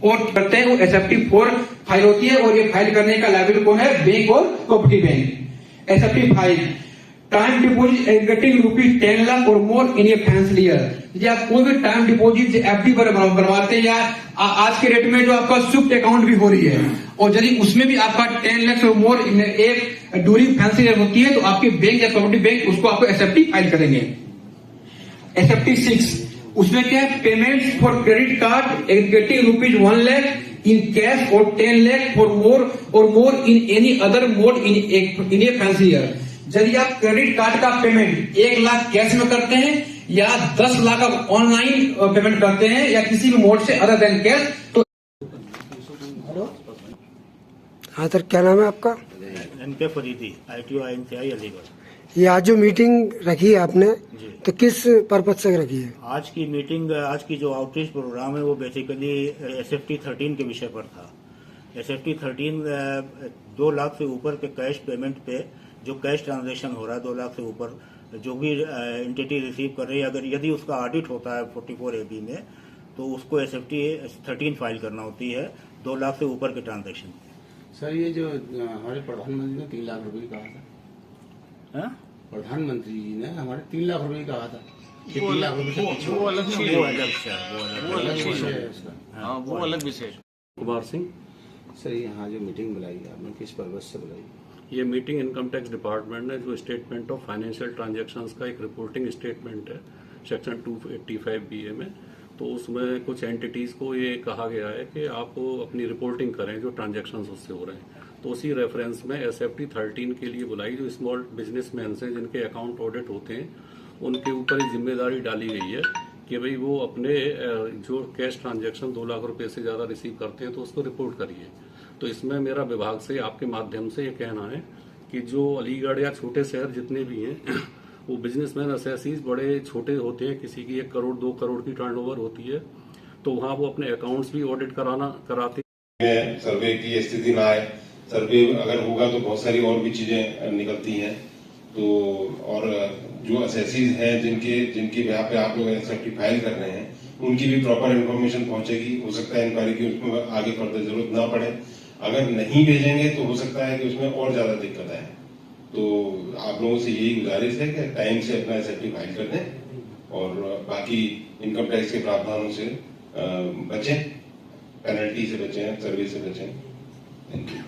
और करते हैं वो SFT 4 फाइल होती है, और ये फाइल करने का लायबिलिटी कौन है? बैंक और cooperative bank. SFT 5 time deposit getting ₹10 lakh और मोर इन ए फाइनेंशियल ईयर। यदि आप कोई भी टाइम डिपोजिट FD पर बनवाते हैं, या आज के रेट में जो आपका स्विफ्ट अकाउंट भी हो रही है, और यदि उसमें भी आपका 10 लाख और मोर एक ड्यूरिंग फाइनेंशियल ईयर होती है, तो आपके बैंक या कोऑपरेटिव बैंक उसको आपको SFT फाइल करेंगे। SFT 6 उसमें क्या है? Payments for credit card getting ₹1 lakh in cash और 10 lakh for more in any other mode in a financial year. यदि आप क्रेडिट कार्ड का पेमेंट 1 लाख कैश में करते हैं, या 10 लाख आप ऑनलाइन पेमेंट करते हैं, या किसी भी मोड से अदर देन कैश, तो हेलो, हाँ सर, क्या नाम है आपका? NK Faridi, ITO INCI Aligarh. ये आज जो मीटिंग रखी है आपने, तो किस पर्पज से रखी है? आज की मीटिंग, आज की जो आउटरीच प्रोग्राम है वो बेसिकली SFT 13 के विषय पर था। SFT 13 2 लाख से ऊपर के कैश पेमेंट पे जो कैश ट्रांजैक्शन हो रहा है, 2 लाख से ऊपर जो भी एंटिटी रिसीव कर रही है, अगर यदि उसका ऑडिट होता है 44 AB में, तो उसको SFT 13 फाइल करना होती है 2 लाख से ऊपर के ट्रांजैक्शन। सर, ये जो हमारे प्रधानमंत्री ने 3 लाख रुपए कहा था, प्रधानमंत्री जी ने हमारे 3 लाख रुपए कहा था, कि 3 लाख रुपए से वो अलग विषय है। वो अलग विषय। कुमार सिंह। सर, यहाँ जो मीटिंग बुलाई है आपने, किस पर्पज से बुलाई? ये मीटिंग इनकम टैक्स डिपार्टमेंट ने जो स्टेटमेंट ऑफ फाइनेंशियल ट्रांजैक्शंस का एक रिपोर्टिंग स्टेटमेंट है सेक्शन 285BA में, तो उसमें कुछ एंटिटीज को ये कहा गया है कि आप अपनी रिपोर्टिंग करें जो ट्रांजैक्शंस उससे हो रहे हैं। तो उसी रेफरेंस में SFT 13 के लिए बुलाई, जो स्मॉल बिजनेसमैन हैं जिनके अकाउंट ऑडिट होते हैं, उनके ऊपर एक जिम्मेदारी डाली गई है कि भाई वो अपने जो कैश ट्रांजैक्शन 2 लाख रुपए से ज्यादा रिसीव करते हैं तो उसको रिपोर्ट करिए। तो इसमें मेरा विभाग से आपके माध्यम से ये कहना है कि जो अलीगढ़ या छोटे शहर जितने भी हैं वो बिजनेसमैन असेसीज बड़े छोटे होते हैं, किसी की 1 करोड़ 2 करोड़ की टर्नओवर होती है, तो वहाँ वो अपने अकाउंट्स भी ऑडिट कराते हैं। सर्वे की स्थिति ना आए, सर्वे अगर होगा तो बहुत सारी और भी चीजें निकलती हैं। तो और जो असेसीज हैं जिनकी यहाँ पे आप लोग SFT फाइल कर रहे हैं, उनकी भी प्रॉपर इन्फॉर्मेशन पहुंचेगी। हो सकता है इंक्वायरी की उसमें आगे फर्दर जरूरत ना पड़े। अगर नहीं भेजेंगे तो हो सकता है कि उसमें और ज्यादा दिक्कत आए। तो आप लोगों से यही गुजारिश है कि टाइम से अपना SFT फाइल कर दें और बाकी इनकम टैक्स के प्रावधानों से बचें, पेनल्टी से बचें, सर्विस से बचें। Thank you.